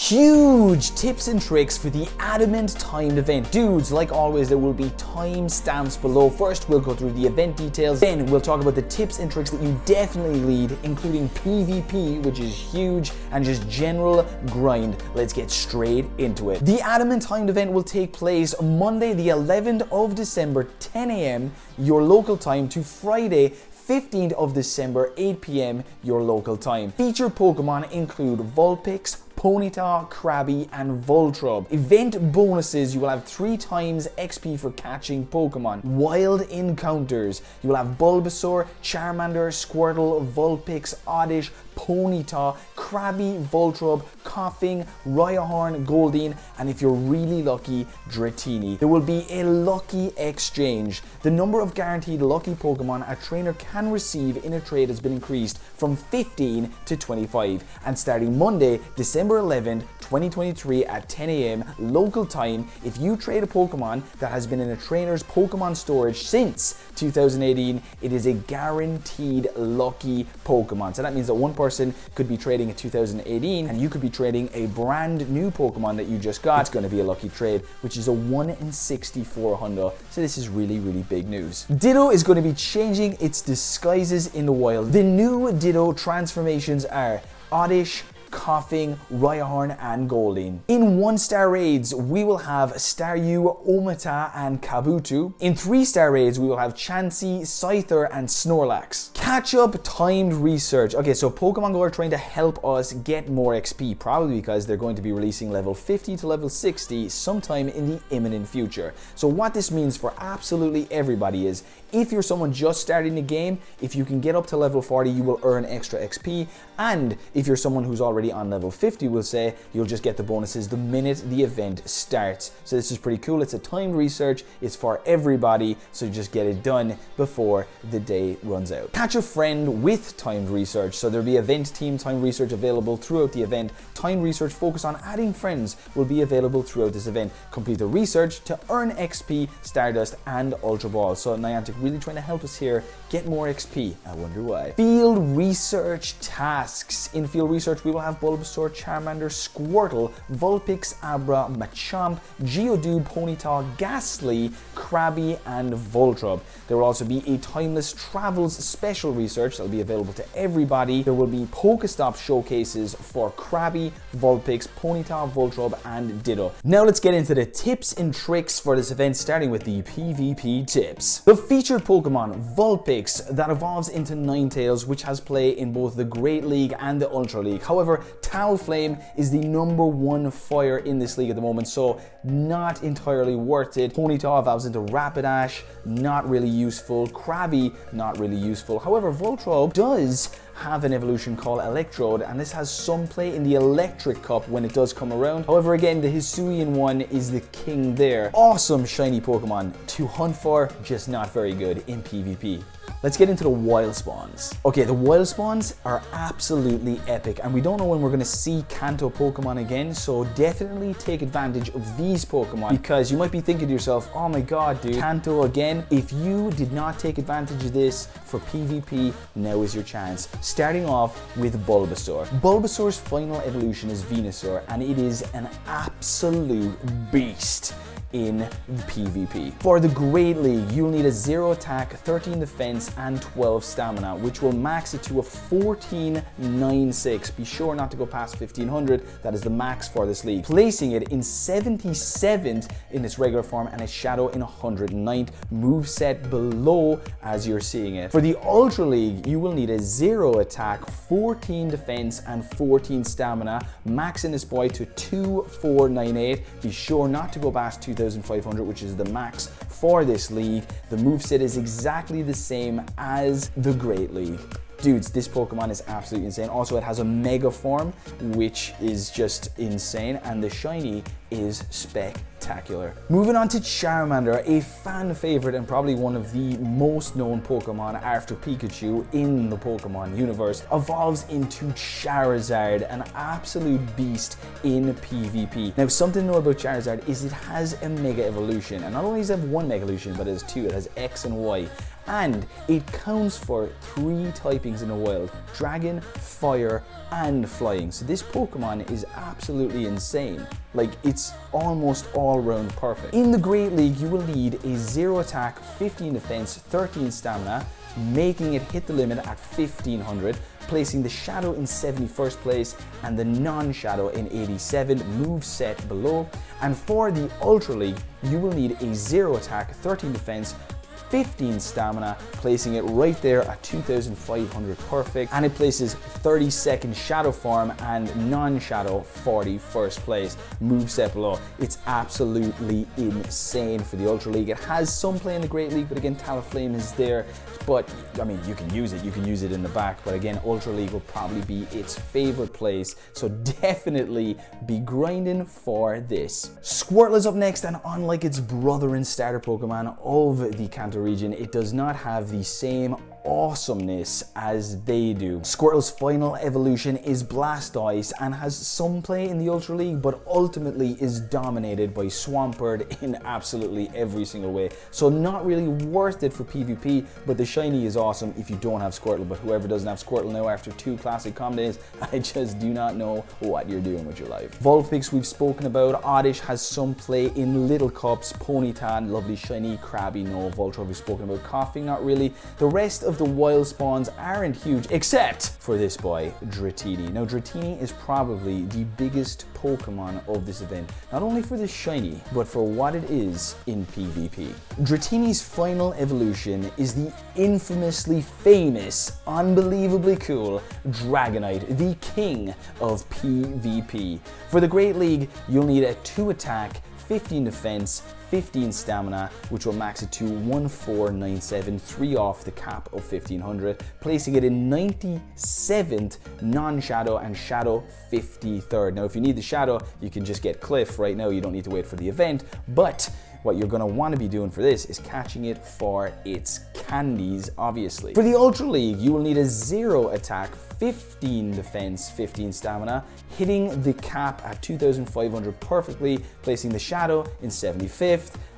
Huge tips and tricks for the Adamant timed event. Dudes, like always, there will be timestamps below. First, we'll go through the event details. Then we'll talk about the tips and tricks that you definitely need, including PvP, which is huge, and just general grind. Let's get straight into it. The Adamant timed event will take place Monday, the 11th of December, 10 a.m. your local time, to Friday, 15th of December, 8 p.m. your local time. Featured Pokemon include Vulpix, Ponyta, Krabby, and Voltron. Event bonuses: you will have 3 times XP for catching Pokemon. Wild encounters: you will have Bulbasaur, Charmander, Squirtle, Vulpix, Oddish, Ponyta, Krabby, Voltron, Coughing, Rhyhorn, Goldeen, and if you're really lucky, Dratini. There will be a lucky exchange. The number of guaranteed lucky Pokemon a trainer can receive in a trade has been increased from 15 to 25. And starting Monday, December 11th, 2023 at 10 a.m. local time, if you trade a Pokemon that has been in a trainer's Pokemon storage since 2018, it is a guaranteed lucky Pokemon. So that means that one person could be trading a 2018 and you could be trading a brand new Pokemon that you just got. It's going to be a lucky trade, which is a 1 in 6400. So this is really, really big news. Ditto is going to be changing its disguises in the wild. The new Ditto transformations are Oddish, Coughing, Rhyhorn, and Goldeen. In 1-star raids, we will have Staryu, Omata, and Kabuto. In 3-star raids, we will have Chansey, Scyther, and Snorlax. Catch-up timed research. Okay, so Pokemon Go are trying to help us get more XP, probably because they're going to be releasing level 50 to level 60 sometime in the imminent future. So what this means for absolutely everybody is, if you're someone just starting the game, if you can get up to level 40, you will earn extra XP, and if you're someone who's already on level 50, we'll say, you'll just get the bonuses the minute the event starts. So this is pretty cool. It's a timed research. It's for everybody, so just get it done before the day runs out. Catch a friend with timed research. So there'll be event team timed research available throughout the event. Timed research focused on adding friends will be available throughout this event. Complete the research to earn XP, Stardust, and Ultra Ball. So Niantic really trying to help us here get more XP. I wonder why. Field research tasks. In field research, we will have Bulbasaur, Charmander, Squirtle, Vulpix, Abra, Machamp, Geodude, Ponyta, Ghastly, Krabby, and Voltron. There will also be a Timeless Travels special research that will be available to everybody. There will be Pokestop showcases for Krabby, Vulpix, Ponyta, Voltron, and Ditto. Now let's get into the tips and tricks for this event, starting with the PvP tips. The featured Pokemon, Vulpix, that evolves into Ninetales, which has play in both the Great League and the Ultra League. However, Talonflame is the #1 fire in this league at the moment, so not entirely worth it. Ponyta evolves into Rapidash, not really useful. Krabby, not really useful. However, Voltron does have an evolution called Electrode, and this has some play in the Electric Cup when it does come around. However, again, the Hisuian one is the king there. Awesome shiny Pokemon to hunt for, just not very good in PvP. Let's get into the wild spawns. Okay, the wild spawns are absolutely epic, and we don't know when we're going to see Kanto Pokemon again, so definitely take advantage of these Pokemon, because you might be thinking to yourself, oh my god, dude, Kanto again? If you did not take advantage of this for PvP, now is your chance. Starting off with Bulbasaur. Bulbasaur's final evolution is Venusaur, and it is an absolute beast in PvP. For the Great League, you'll need a 0 attack, 13 defense, and 12 stamina, which will max it to a 1496. Be sure not to go past 1500. That is the max for this league, placing it in 77th in its regular form and a shadow in 109th, moveset below as you're seeing it. For the Ultra League, you will need a 0 attack, 14 defense, and 14 stamina, maxing this boy to 2498. Be sure not to go past 2500, which is the max for this league. The moveset is exactly the same as the Great League. Dudes, this Pokemon is absolutely insane. Also, it has a Mega form, which is just insane, and the shiny is spectacular. spectacular. Moving on to Charmander, a fan favorite and probably one of the most known Pokemon after Pikachu in the Pokemon universe, evolves into Charizard, an absolute beast in PvP. Now, something to know about Charizard is it has a Mega Evolution, and not only does it have one Mega Evolution, but it has two. It has X and Y. And it counts for 3 typings in the wild: Dragon, Fire, and Flying. So this Pokemon is absolutely insane. Like, it's almost all round perfect. In the Great League, you will need a 0 attack, 15 defense, 13 stamina, making it hit the limit at 1500, placing the Shadow in 71st place and the non-Shadow in 87, move set below. And for the Ultra League, you will need a 0 attack, 13 defense, 15 stamina, placing it right there at 2500 perfect, and it places 32nd Shadow form and non-Shadow 41st place, moveset below. It's absolutely insane for the Ultra League. It has some play in the Great League, but again, Talonflame is there. But I mean, you can use it in the back, but again, Ultra League will probably be its favorite place, so definitely be grinding for this. Squirtle is up next, and unlike its brother and starter Pokemon of the Kanto region, it does not have the same awesomeness as they do. Squirtle's final evolution is Blastoise and has some play in the Ultra League, but ultimately is dominated by Swampert in absolutely every single way. So not really worth it for PvP, but the shiny is awesome if you don't have Squirtle. But whoever doesn't have Squirtle now after 2 classic com days, I just do not know what you're doing with your life. Vulpix we've spoken about. Oddish has some play in Little Cups. Ponyta, lovely shiny. Krabby, no. Voltorb we've spoken about. Coughing, not really. The rest of the wild spawns aren't huge, except for this boy, Dratini. Now, Dratini is probably the biggest Pokemon of this event, not only for the shiny, but for what it is in PvP. Dratini's final evolution is the infamously famous, unbelievably cool Dragonite, the king of PvP. For the Great League, you'll need a 2 attack, 15 defense, 15 stamina, which will max it to 1497, 3 off the cap of 1500, placing it in 97th non-Shadow and Shadow 53rd. Now, if you need the Shadow, you can just get Cliff right now. You don't need to wait for the event, but what you're going to want to be doing for this is catching it for its candies, obviously. For the Ultra League, you will need a 0 attack, 15 defense, 15 stamina, hitting the cap at 2500 perfectly, placing the Shadow in 75th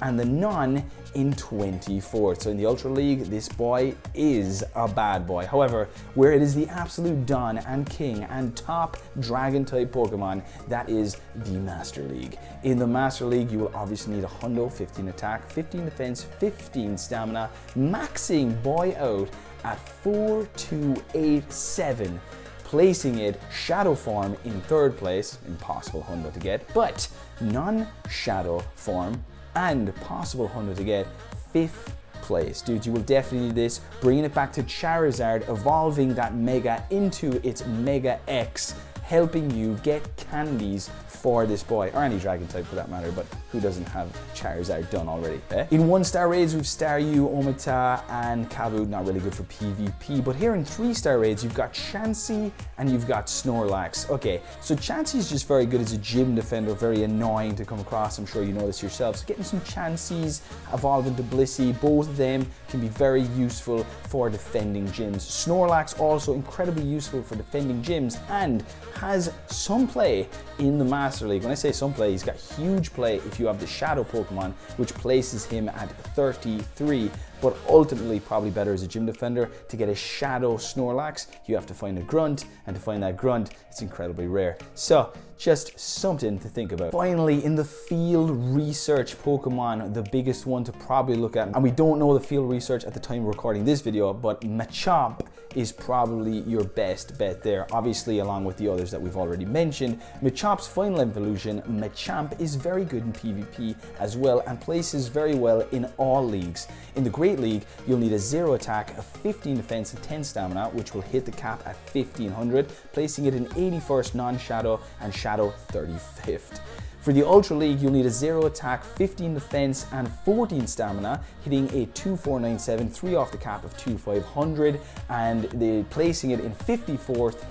and the non in 24th. So in the Ultra League, this boy is a bad boy. However, where it is the absolute don and king and top dragon type Pokemon, that is the Master League. In the Master League, you will obviously need a hundo, 15 attack, 15 defense, 15 stamina, maxing boy out at 4287, placing it Shadow form in 3rd place, impossible hundo to get, but non-Shadow form and possible hundo to get 5th place. Dude, you will definitely need this. Bringing it back to Charizard, evolving that Mega into its Mega X, helping you get candies for this boy, or any dragon type for that matter, but who doesn't have Charizard done already, eh? In 1-star raids, we've Staryu, Omita, and Kabu, not really good for PvP, but here in 3-star raids, you've got Chansey and you've got Snorlax. Okay, so Chansey is just very good as a gym defender, very annoying to come across. I'm sure you know this yourself. So getting some Chanseys, evolving to Blissey, both of them can be very useful for defending gyms. Snorlax also incredibly useful for defending gyms and has some play in the Master League. When I say some play, he's got huge play if you have the Shadow Pokemon, which places him at 33, but ultimately probably better as a gym defender. To get a Shadow Snorlax, you have to find a Grunt, and to find that Grunt, it's incredibly rare. So, just something to think about. Finally, in the field research Pokemon, the biggest one to probably look at, and we don't know the field research at the time of recording this video, but Machamp is probably your best bet there, obviously along with the others that we've already mentioned. Machamp's final evolution, Machamp, is very good in PvP as well and places very well in all leagues. In the Great League, you'll need a 0 attack, a 15 defense, and 10 stamina, which will hit the cap at 1500, placing it in 81st non-Shadow and Shadow 35th. For the Ultra League, you'll need a 0 attack, 15 defense, and 14 stamina, hitting a 2497, 3 off the cap of 2500, and placing it in 54th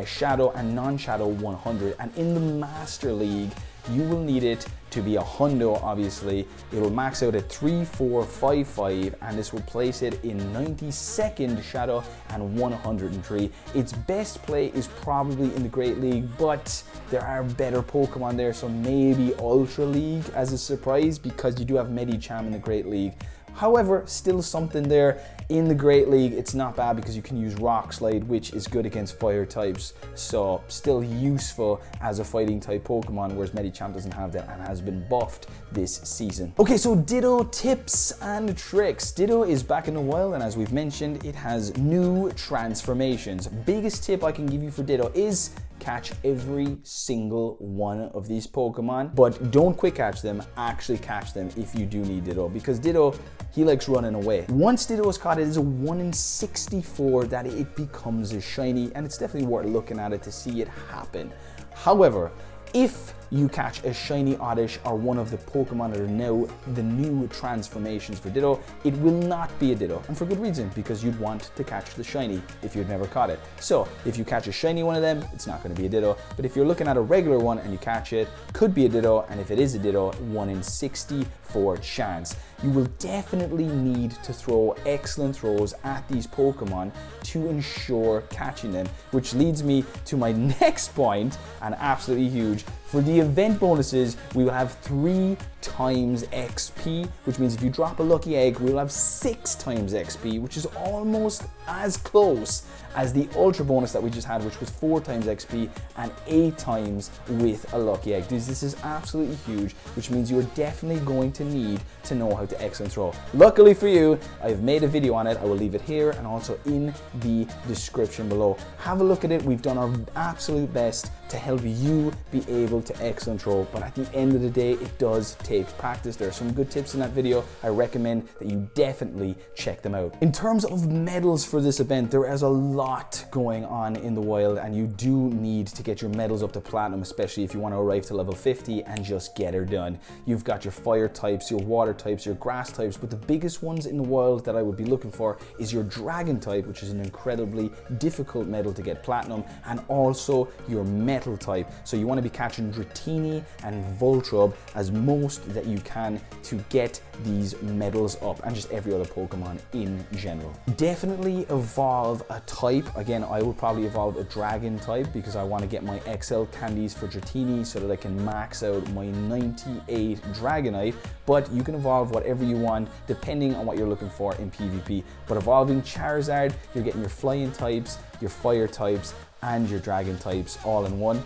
Shadow and non-Shadow 100. And in the Master League, you will need it to be a hundo, obviously. It will max out at 3455, and this will place it in 92nd Shadow and 103. Its best play is probably in the Great League, but there are better Pokemon there, so maybe Ultra League as a surprise, because you do have Medicham in the Great League. However, still something there. In the Great League, it's not bad because you can use Rock Slide, which is good against fire types. So still useful as a fighting type Pokemon, whereas Medicham doesn't have that and has been buffed this season. Okay, so Ditto tips and tricks. Ditto is back in the wild, and as we've mentioned, it has new transformations. Biggest tip I can give you for Ditto is catch every single one of these Pokemon, but don't quick catch them, actually catch them if you do need Ditto, because Ditto, he likes running away. Once Ditto is caught, it is a 1 in 64 that it becomes a shiny, and it's definitely worth looking at it to see it happen. However, if you catch a shiny Oddish or one of the Pokemon that are now the new transformations for Ditto, it will not be a Ditto, and for good reason, because you'd want to catch the shiny if you'd never caught it. So if you catch a shiny one of them, it's not going to be a Ditto, but if you're looking at a regular one and you catch it, could be a Ditto, and if it is a Ditto, 1 in 64 chance. You will definitely need to throw excellent throws at these Pokemon to ensure catching them, which leads me to my next point, and absolutely huge. For the event bonuses, we will have 3 times XP, which means if you drop a lucky egg, we'll have 6 times XP, which is almost as close as the ultra bonus that we just had, which was 4 times XP and 8 times with a lucky egg. This is absolutely huge, which means you're definitely going to need to know how to excellent throw. Luckily for you, I've made a video on it. I will leave it here and also in the description below. Have a look at it. We've done our absolute best to help you be able to excellent throw, but at the end of the day, it does take practice. There are some good tips in that video. I recommend that you definitely check them out. In terms of medals for this event, there is a lot going on in the wild, and you do need to get your medals up to platinum, especially if you want to arrive to level 50 and just get her done. You've got your fire types, your water types, your grass types, but the biggest ones in the wild that I would be looking for is your dragon type, which is an incredibly difficult medal to get platinum, and also your metal type. So you want to be catching Dratini and Voltrub as most that you can to get these medals up, and just every other Pokemon in general. Definitely evolve a type. Again, I will probably evolve a dragon type because I want to get my XL candies for Dratini so that I can max out my 98 Dragonite, but you can evolve whatever you want depending on what you're looking for in PvP. But evolving Charizard, you're getting your flying types, your fire types, and your dragon types all in one.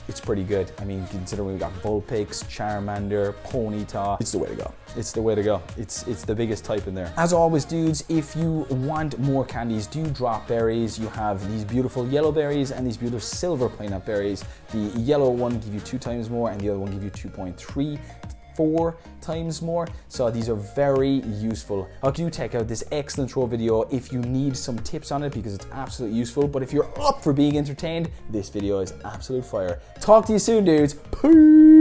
It's pretty good. I mean, considering we've got Vulpix, Charmander, Ponyta, it's the way to go. It's the way to go. It's the biggest type in there. As always, dudes, if you want more candies, do drop berries. You have these beautiful yellow berries and these beautiful silver pineapple berries. The yellow one give you 2 times more, and the other one give you 2.34 times more. So these are very useful. Do check out this excellent throw video if you need some tips on it, because it's absolutely useful. But if you're up for being entertained, this video is absolute fire. Talk to you soon, dudes. Peace.